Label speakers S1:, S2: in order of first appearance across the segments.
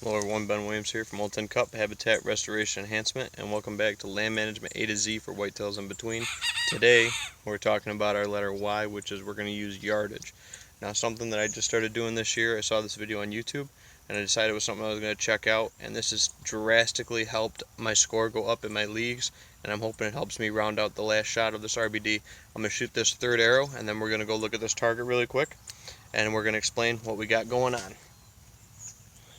S1: Lower 1 Ben Williams here from Old Tin Cup Habitat Restoration Enhancement, and welcome back to Land Management A to Z for whitetails in between. Today we're talking about our letter Y, which is we're going to use yardage. Now, something that I just started doing this year, I saw this video on YouTube and I decided it was something I was going to check out, and this has drastically helped my score go up in my leagues, and I'm hoping it helps me round out the last shot of this RBD. I'm going to shoot this third arrow and then we're going to go look at this target really quick and we're going to explain what we got going on.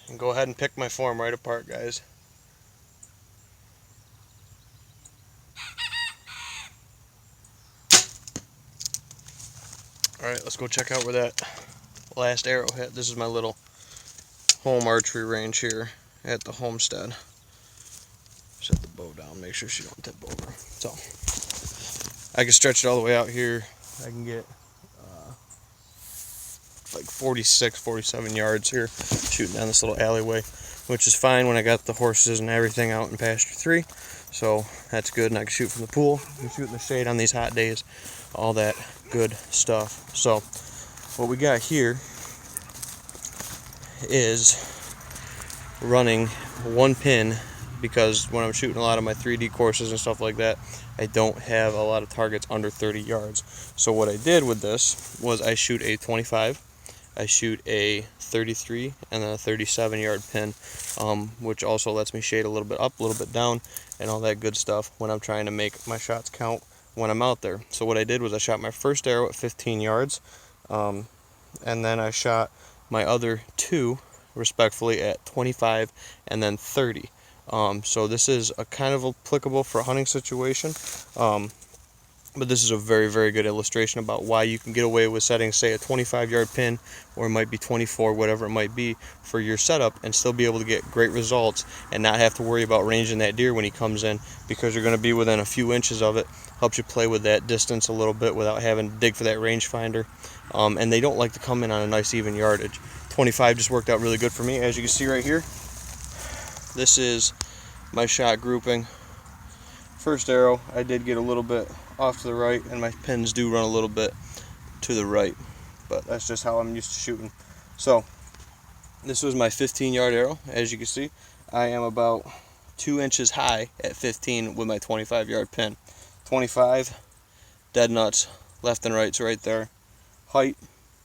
S1: And go ahead and pick my form right apart, guys. Alright, let's go check out where that last arrow hit. This is my little home archery range here at the homestead. Set the bow down, make sure she don't tip over. So, I can stretch it all the way out here. I can get like 46, 47 yards here, shooting down this little alleyway, which is fine when I got the horses and everything out in pasture 3. So that's good, and I can shoot from the pool, I can shoot in the shade on these hot days, all that good stuff. So what we got here is running one pin, because when I'm shooting a lot of my 3D courses and stuff like that, I don't have a lot of targets under 30 yards. So what I did with this was I shoot a 25, I shoot a 33, and then a 37 yard pin, which also lets me shade a little bit up, a little bit down, and all that good stuff when I'm trying to make my shots count when I'm out there. So what I did was I shot my first arrow at 15 yards, and then I shot my other two respectfully at 25 and then 30. So this is a kind of applicable for a hunting situation, but this is a very, very good illustration about why you can get away with setting, say, a 25 yard pin, or it might be 24, whatever it might be, for your setup, and still be able to get great results and not have to worry about ranging that deer when he comes in, because you're going to be within a few inches of it. Helps you play with that distance a little bit without having to dig for that rangefinder. And they don't like to come in on a nice even yardage. 25 just worked out really good for me. As you can see right here, this is my shot grouping. First arrow, I did get a little bit off to the right, and my pins do run a little bit to the right, but that's just how I'm used to shooting. So this was my 15 yard arrow. As you can see, I am about 2 inches high at 15 with my 25 yard pin. 25, dead nuts, left and right's right there. Height,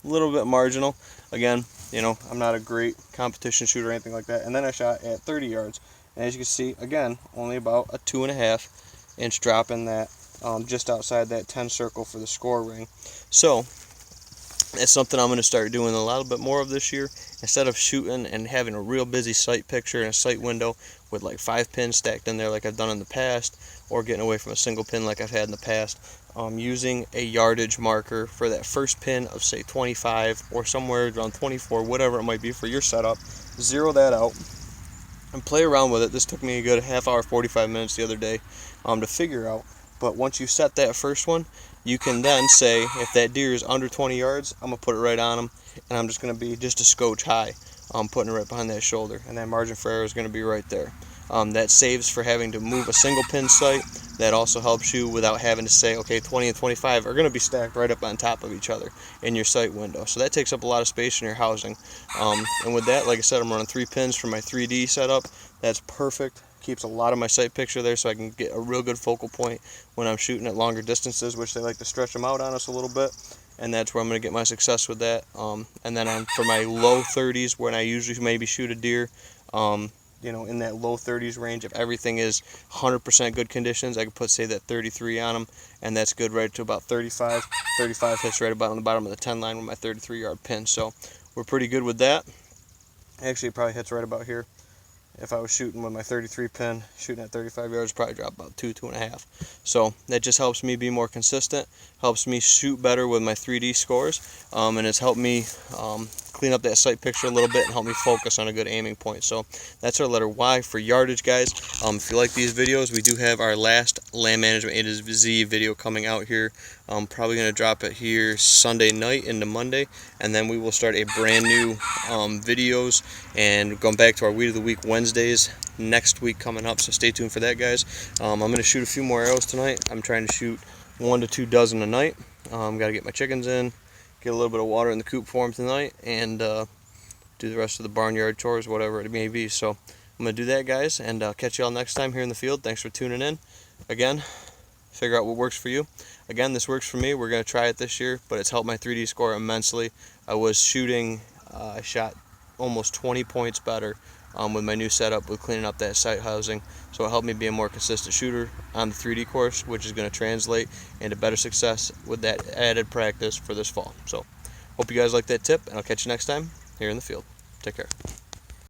S1: a little bit marginal. Again, you know, I'm not a great competition shooter or anything like that. And then I shot at 30 yards. And as you can see, again, only about a 2.5 inch drop in that, just outside that 10 circle for the score ring. So that's something I'm going to start doing a little bit more of this year. Instead of shooting and having a real busy sight picture and a sight window with like 5 pins stacked in there like I've done in the past, or getting away from a single pin like I've had in the past, using a yardage marker for that first pin of, say, 25 or somewhere around 24, whatever it might be for your setup. Zero that out and play around with it. This took me a good half hour, 45 minutes the other day to figure out. But once you set that first one, you can then say, if that deer is under 20 yards, I'm going to put it right on him, and I'm just going to be just a scotch high. I'm putting it right behind that shoulder, and that margin for error is going to be right there. That saves for having to move a single pin sight. That also helps you without having to say, okay, 20 and 25 are going to be stacked right up on top of each other in your sight window. So that takes up a lot of space in your housing. And with that, like I said, I'm running 3 pins for my 3D setup. That's perfect. Keeps a lot of my sight picture there, so I can get a real good focal point when I'm shooting at longer distances, which they like to stretch them out on us a little bit. And that's where I'm going to get my success with that. And then for my low 30s, when I usually maybe shoot a deer, you know, in that low 30s range, if everything is 100% good conditions, I could put, say, that 33 on them, and that's good right to about 35. 35 hits right about on the bottom of the 10 line with my 33 yard pin. So we're pretty good with that. Actually, it probably hits right about here. If I was shooting with my 33 pin, shooting at 35 yards, probably drop about 2.5. So that just helps me be more consistent, helps me shoot better with my 3D scores, and it's helped me clean up that sight picture a little bit and help me focus on a good aiming point. So that's our letter Y for yardage, guys. If you like these videos, we do have our last Land Management A to Z video coming out here. I'm probably going to drop it here Sunday night into Monday, and then we will start a brand new videos and going back to our Weed of the Week Wednesdays next week coming up. So stay tuned for that, guys. I'm going to shoot a few more arrows tonight. I'm trying to shoot 1 to 2 dozen a night. Got to get my chickens in, get a little bit of water in the coop for them tonight, and do the rest of the barnyard chores, whatever it may be. So I'm going to do that, guys, and I'll catch you all next time here in the field. Thanks for tuning in. Again, figure out what works for you. Again, this works for me. We're going to try it this year, but it's helped my 3D score immensely. I was shooting, I shot almost 20 points better with my new setup with cleaning up that sight housing. So it helped me be a more consistent shooter on the 3D course, which is going to translate into better success with that added practice for this fall. So hope you guys like that tip, and I'll catch you next time here in the field. Take care.